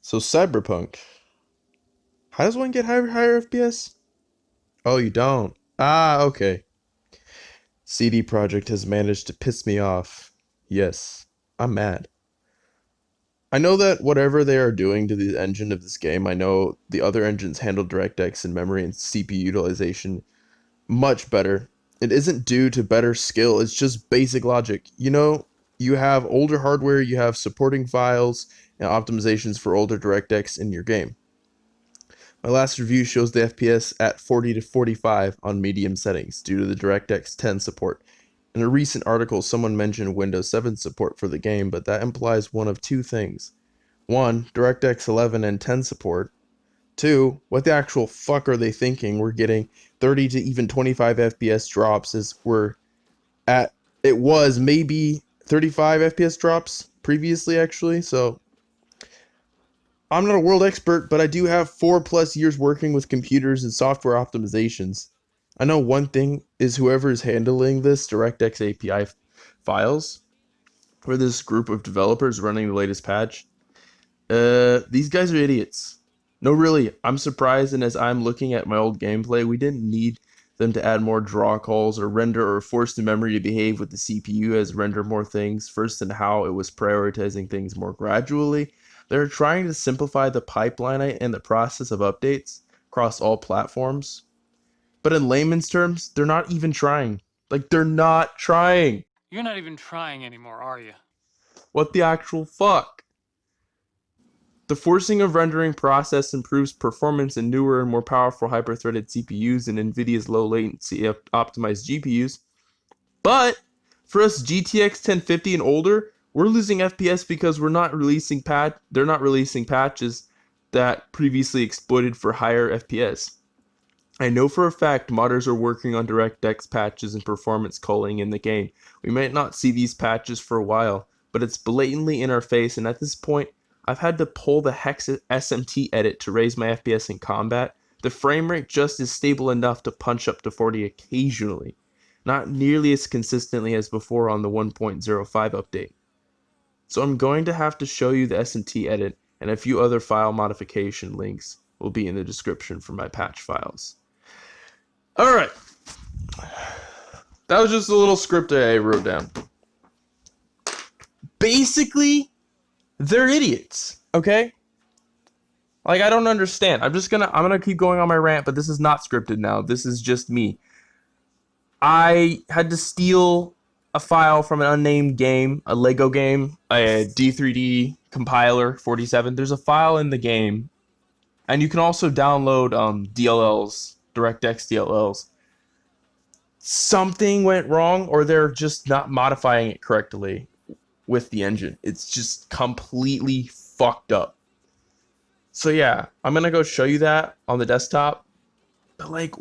So Cyberpunk. How does one get higher FPS? Oh, you don't. Ah, okay. CD Projekt has managed to piss me off. Yes, I'm mad. I know that whatever they are doing to the engine of this game, I know the other engines handle DirectX and memory and CPU utilization much better. It isn't due to better skill, it's just basic logic. You have older hardware, you have supporting files and optimizations for older DirectX in your game. My last review shows the FPS at 40 to 45 on medium settings due to the DirectX 10 support. In a recent article, someone mentioned Windows 7 support for the game, but that implies one of two things. One, DirectX 11 and 10 support. Two, what the actual fuck are they thinking? We're getting 30 to even 25 FPS drops as we're at, it was maybe 35 FPS drops previously actually, so I'm not a world expert, but I do have 4+ years working with computers and software optimizations. I know one thing is whoever is handling this DirectX API files for this group of developers running the latest patch, these guys are idiots. No, really, I'm surprised, and as I'm looking at my old gameplay, we didn't need them to add more draw calls or render or force the memory to behave with the CPU as render more things first and how it was prioritizing things more gradually. They're trying to simplify the pipeline and the process of updates across all platforms. But in layman's terms, they're not even trying. Like, they're not trying. You're not even trying anymore, are you? What the actual fuck? The forcing of rendering process improves performance in newer and more powerful hyper-threaded CPUs and Nvidia's low latency optimized GPUs. But for us GTX 1050 and older, we're losing FPS because they're not releasing patches that previously exploited for higher FPS. I know for a fact modders are working on DirectX patches and performance culling in the game. We might not see these patches for a while, but it's blatantly in our face, and at this point, I've had to pull the Hex SMT edit to raise my FPS in combat. The frame rate just is stable enough to punch up to 40 occasionally, not nearly as consistently as before on the 1.05 update. So I'm going to have to show you the SMT edit, and a few other file modification links will be in the description for my patch files. Alright, that was just a little script I wrote down. Basically, they're idiots, okay? Like, I don't understand. I'm gonna keep going on my rant, but this is not scripted now. This is just me. I had to steal a file from an unnamed game, a Lego game, a D3D compiler 47. There's a file in the game, and you can also download DLLs, DirectX DLLs. Something went wrong, or they're just not modifying it correctly with the engine. It's just completely fucked up. So yeah, I'm gonna go show you that on the desktop. But like,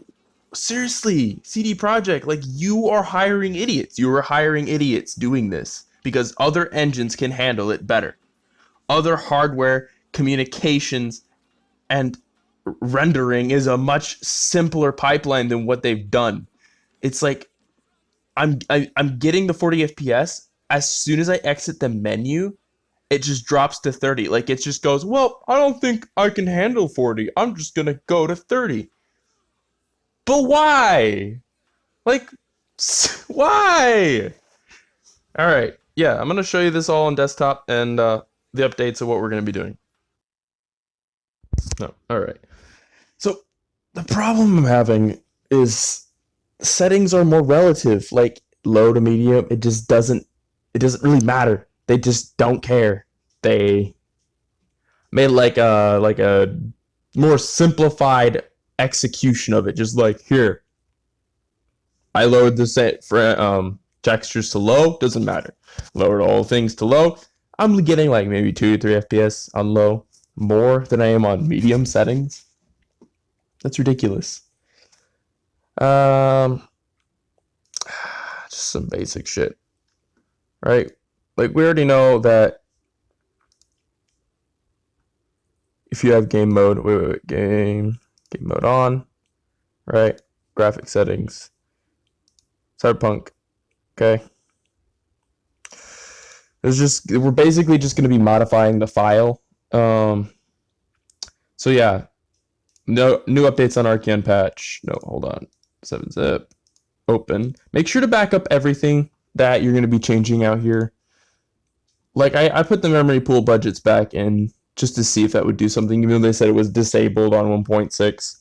seriously, CD Projekt, like, you are hiring idiots. You are hiring idiots doing this because other engines can handle it better. Other hardware, communications, and rendering is a much simpler pipeline than what they've done. It's like I'm getting the 40 FPS as soon as I exit the menu. It just drops to 30. Like, it just goes, well, I don't think I can handle 40. I'm just gonna go to 30. But why? Like, why? All right. Yeah, I'm gonna show you this all on desktop and the updates of what we're gonna be doing. No. All right. So the problem I'm having is settings are more relative. Like low to medium, it doesn't really matter. They just don't care. They made like a more simplified execution of it. Just like, here, I lowered the set for textures to low. Doesn't matter. Lowered all things to low. I'm getting like maybe 2 to 3 FPS on low, more than I am on medium settings. That's ridiculous. Um, just some basic shit, right? Like, we already know that if you have game mode, game mode on, right? Graphic settings, Cyberpunk, okay? We're basically just going to be modifying the file. So yeah, no new updates on Arkian patch. No, hold on. 7-zip. Open. Make sure to back up everything that you're going to be changing out here. Like I put the memory pool budgets back in just to see if that would do something, even though they said it was disabled on 1.6.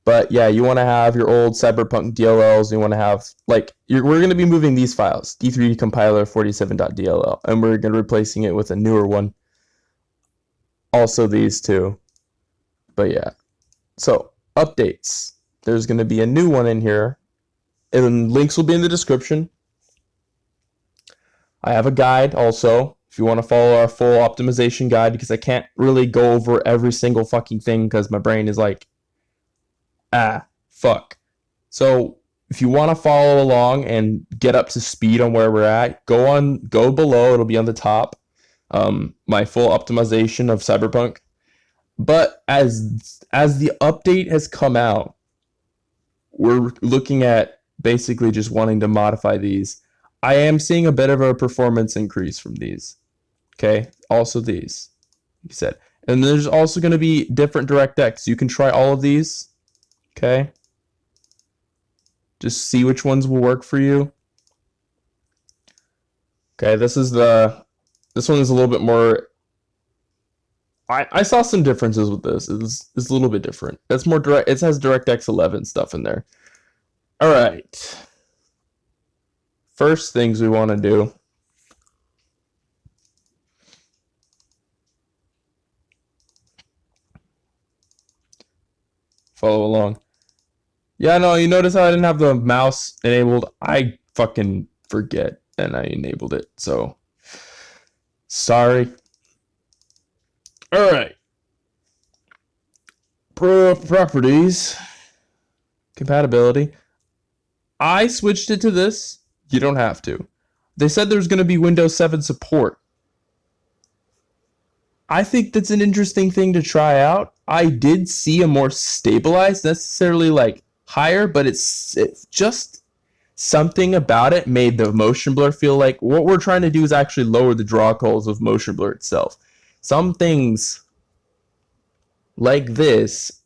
But yeah, you want to have your old Cyberpunk DLLs. You want to have, like, we're going to be moving these files, D3D compiler 47.dll, and we're going to be replacing it with a newer one. Also these two. But yeah. So, updates. There's going to be a new one in here, and links will be in the description. I have a guide also, if you want to follow our full optimization guide, because I can't really go over every single fucking thing because my brain is like, fuck. So if you want to follow along and get up to speed on where we're at, go below. It'll be on the top. My full optimization of Cyberpunk. But as the update has come out, we're looking at basically just wanting to modify these. I am seeing a bit of a performance increase from these. Okay, also these, you said. And there's also going to be different DirectX. You can try all of these. Okay. Just see which ones will work for you. Okay, this one is a little bit more. I saw some differences with this. It's a little bit different. It's more direct. It has DirectX 11 stuff in there. All right. First things we want to do. Follow along. Yeah, no, you notice how I didn't have the mouse enabled? I fucking forget, and I enabled it, so sorry. All right. Properties. Compatibility. I switched it to this. You don't have to. They said there's going to be Windows 7 support. I think that's an interesting thing to try out. I did see a more stabilized, necessarily like higher, but it's just something about it made the motion blur feel like what we're trying to do is actually lower the draw calls of motion blur itself. Some things like this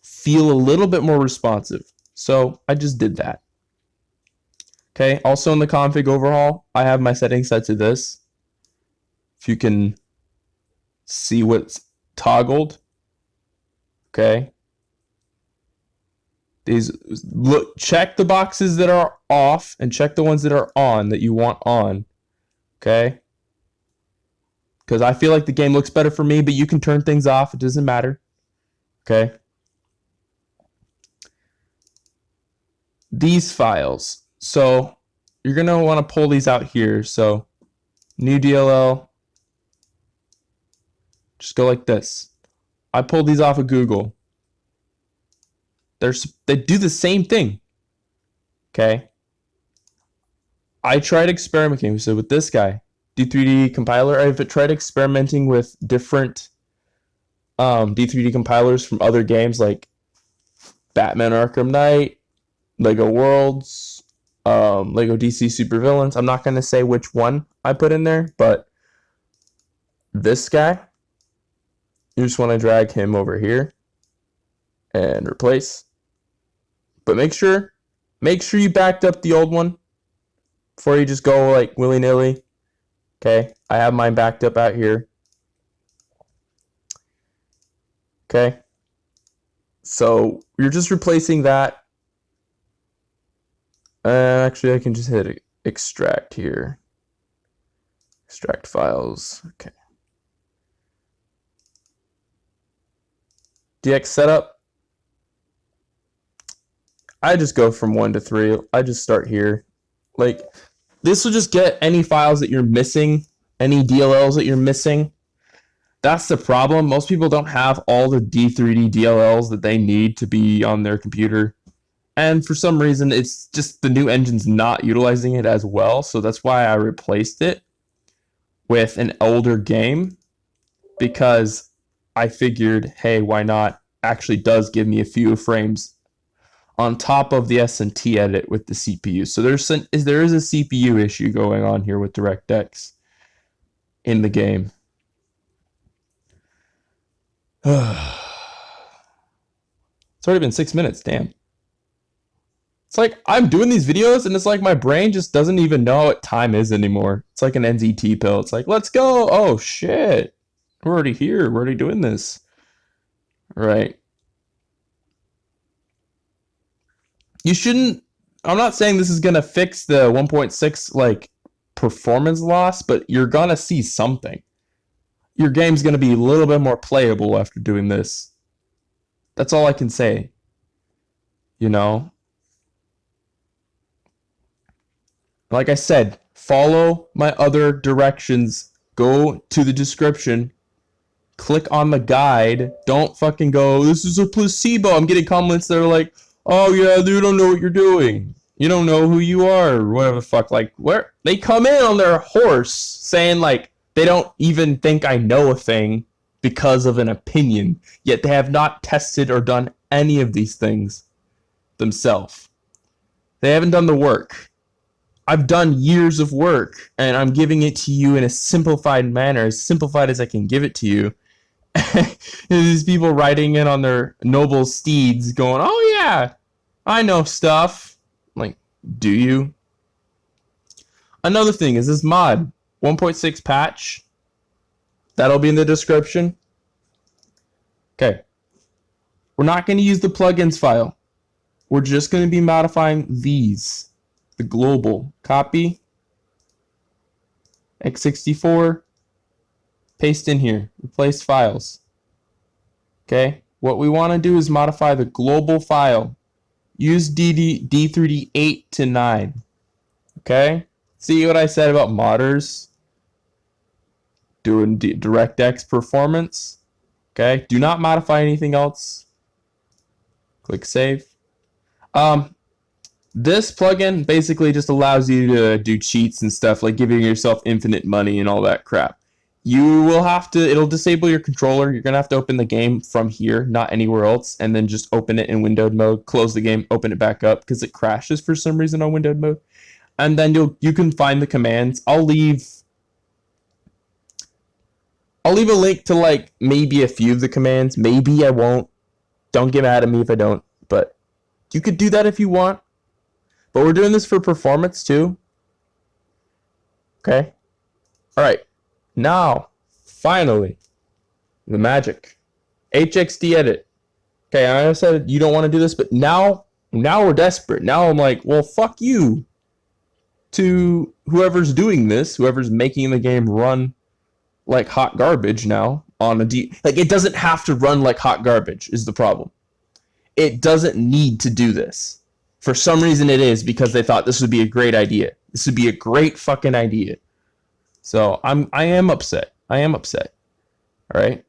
feel a little bit more responsive. So I just did that. Okay, also in the config overhaul, I have my settings set to this. If you can see what's toggled. Okay. Check the boxes that are off and check the ones that are on that you want on. Okay. Because I feel like the game looks better for me, but you can turn things off. It doesn't matter. Okay. These files. So you're going to want to pull these out here. So new DLL. Just go like this. I pulled these off of Google. They do the same thing. Okay. I tried experimenting. So with this guy, D3D compiler, I've tried experimenting with different D3D compilers from other games like Batman Arkham Knight, Lego Worlds, Lego DC Supervillains. I'm not going to say which one I put in there, but this guy, you just want to drag him over here and replace. But make sure you backed up the old one before you just go like willy-nilly. Okay, I have mine backed up out here. Okay, so you're just replacing that. Actually, I can just hit extract here. Extract files. Okay. DX setup. I just go from 1 to 3. I just start here. Like, this will just get any files that you're missing, any DLLs that you're missing. That's the problem. Most people don't have all the D3D DLLs that they need to be on their computer. And for some reason, it's just the new engine's not utilizing it as well. So that's why I replaced it with an older game, because I figured, hey, why not? Actually does give me a few frames on top of the S&T edit with the CPU. So there is a CPU issue going on here with DirectX in the game. It's already been 6 minutes, damn. It's like I'm doing these videos and it's like my brain just doesn't even know what time is anymore. It's like an NZT pill. It's like, let's go. Oh shit. We're already here. We're already doing this. Right. You shouldn't. I'm not saying this is gonna fix the 1.6 like performance loss, but you're gonna see something. Your game's gonna be a little bit more playable after doing this. That's all I can say. You know? Like I said, follow my other directions. Go to the description. Click on the guide. Don't fucking go, this is a placebo. I'm getting comments that are like, oh yeah, you don't know what you're doing. You don't know who you are, or whatever the fuck. Like, where they come in on their horse saying like they don't even think I know a thing because of an opinion, yet they have not tested or done any of these things themselves. They haven't done the work. I've done years of work, and I'm giving it to you in a simplified manner, as simplified as I can give it to you. These people riding in on their noble steeds going, oh yeah, I know stuff. I'm like, do you? Another thing is this mod, 1.6 patch. That'll be in the description. Okay. We're not going to use the plugins file. We're just going to be modifying these. The global. Copy. x64. Paste in here. Replace files. Okay. What we want to do is modify the global file. Use D through D8 to 9. Okay. See what I said about modders? Doing DirectX performance. Okay. Do not modify anything else. Click save. This plugin basically just allows you to do cheats and stuff, like giving yourself infinite money and all that crap. You will have to, it'll disable your controller. You're going to have to open the game from here, not anywhere else, and then just open it in windowed mode, close the game, open it back up, because it crashes for some reason on windowed mode. And then you can find the commands. I'll leave a link to like maybe a few of the commands. Maybe I won't. Don't get mad at me if I don't. But you could do that if you want. But we're doing this for performance too. Okay. All right. Now, finally, the magic. HXD edit. Okay, I said you don't want to do this, but now we're desperate. Now I'm like, well, fuck you to whoever's doing this, whoever's making the game run like hot garbage now on a like it doesn't have to run like hot garbage is the problem. It doesn't need to do this. For some reason it is, because they thought this would be a great idea. This would be a great fucking idea. So I am upset. I am upset. All right.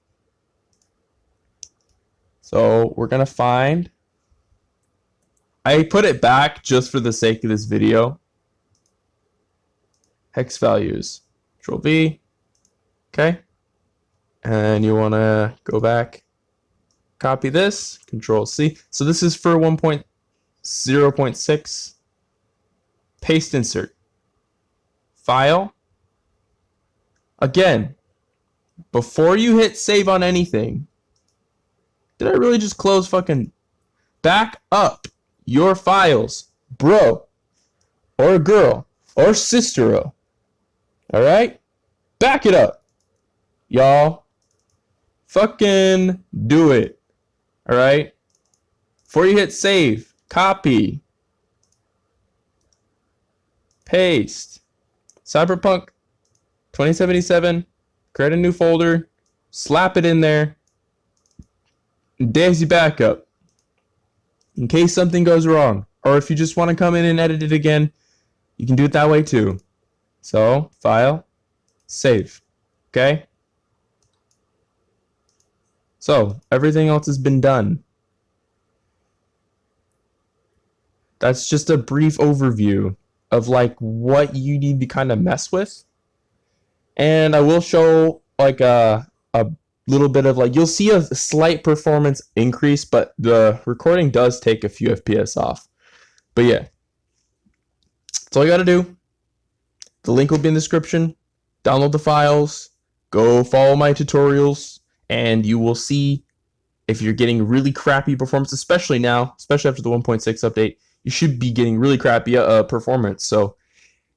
So we're going to find, I put it back just for the sake of this video. Hex values. Control V. Okay. And you want to go back, copy this, Control C. So this is for 1.0.6. Paste insert. File. Again, before you hit save on anything, did I really just close fucking back up your files, bro, or girl, or sister? All right? Back it up. Y'all. Fucking do it. All right? Before you hit save, copy. Paste. Cyberpunk 2077. Create a new folder. Slap it in there. Daisy backup. In case something goes wrong. Or if you just want to come in and edit it again, you can do it that way too. So, file, save. Okay? So, everything else has been done. That's just a brief overview of like what you need to kind of mess with. And I will show like a little bit of like, you'll see a slight performance increase, but the recording does take a few FPS off. But yeah, that's all you got to do. The link will be in the description. Download the files, go follow my tutorials, and you will see If you're getting really crappy performance, especially now, especially after the 1.6 update, you should be getting really crappy performance. So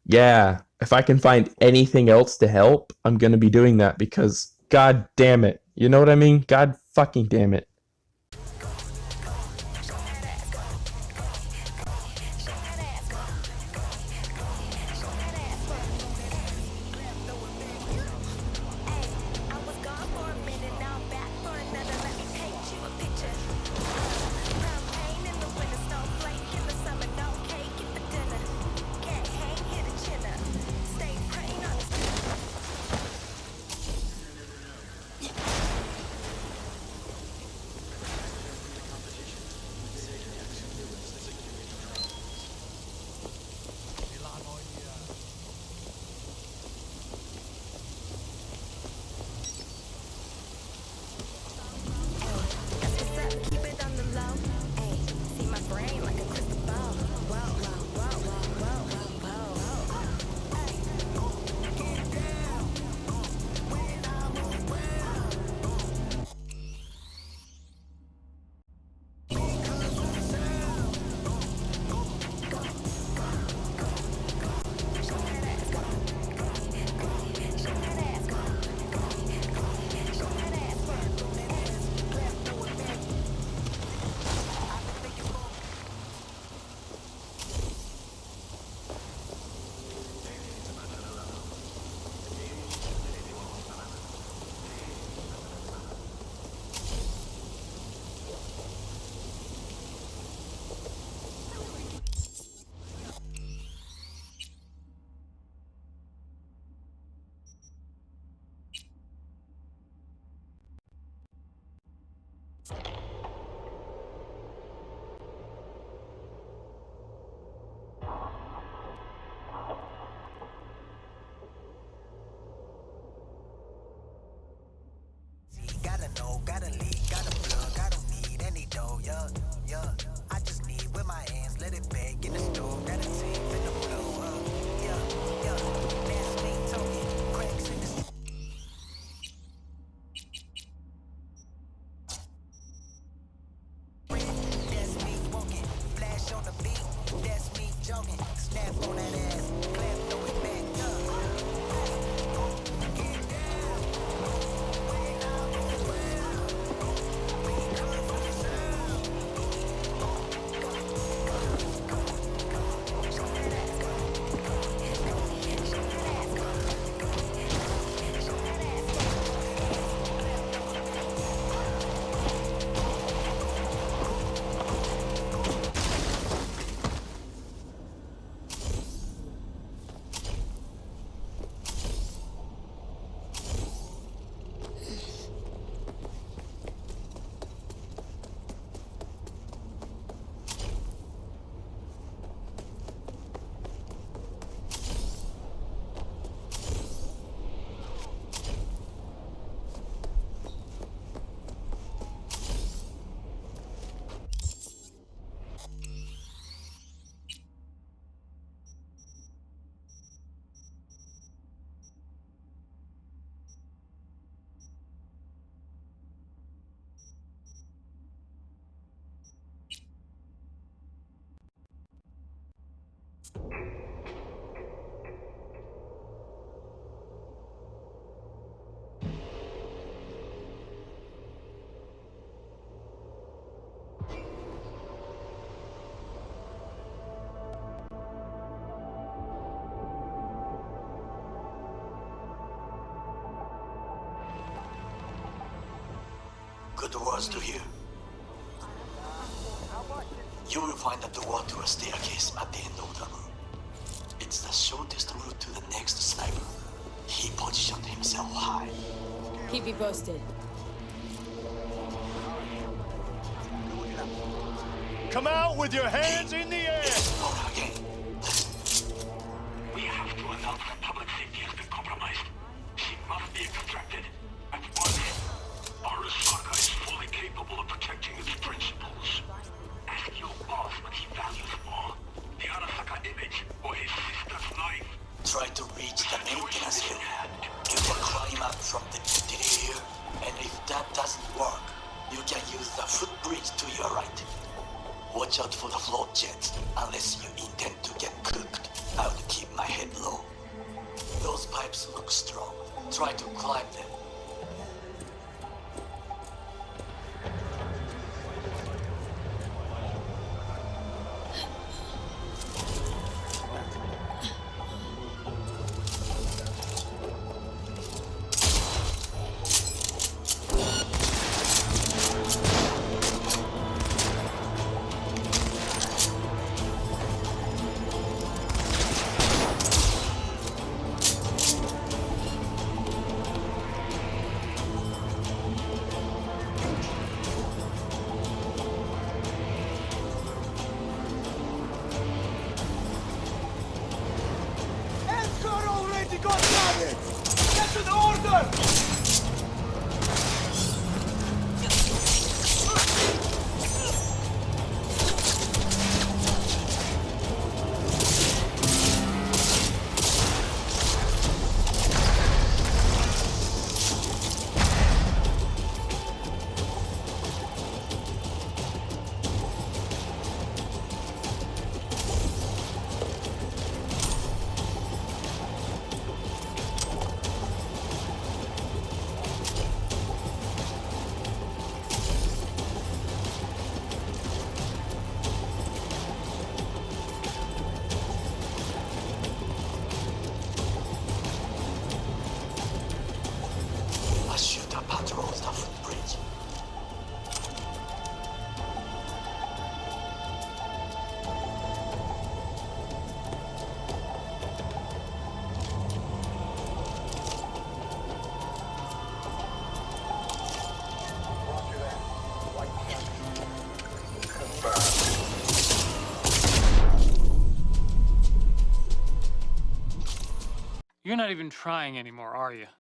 yeah, if I can find anything else to help, I'm going to be doing that because god damn it. You know what I mean? God fucking damn it. Gotta know, gotta lead, gotta plug, I don't need any dough, yeah, yeah. I just need with my hands, let it bake in the stove, got a team in the blow up, yeah, yeah. That's me talking, cracks in the that's me walking, flash on the beat, that's me jogging, snap on that ass, clap, throw it back, Good words to hear. You will find a door to a staircase at the end of the room. It's the shortest route to the next sniper. He positioned himself high. Keep me posted. Come out with your hands in the air! Explore again. We have to announce that public safety has been compromised. She must be extracted at once. Arasaka is fully capable of protecting its principles. Ask your boss what he values more. The Arasaka image or his sister's life. Try to reach the maintenance area. You can climb up from the interior, and if that doesn't work, You can use the footbridge to your right. Watch out for the float jets. Unless you intend to get cooked, I would keep my head low. Those pipes look strong. Try to climb them. A shooter patrols the footbridge. You're not even trying anymore, are you?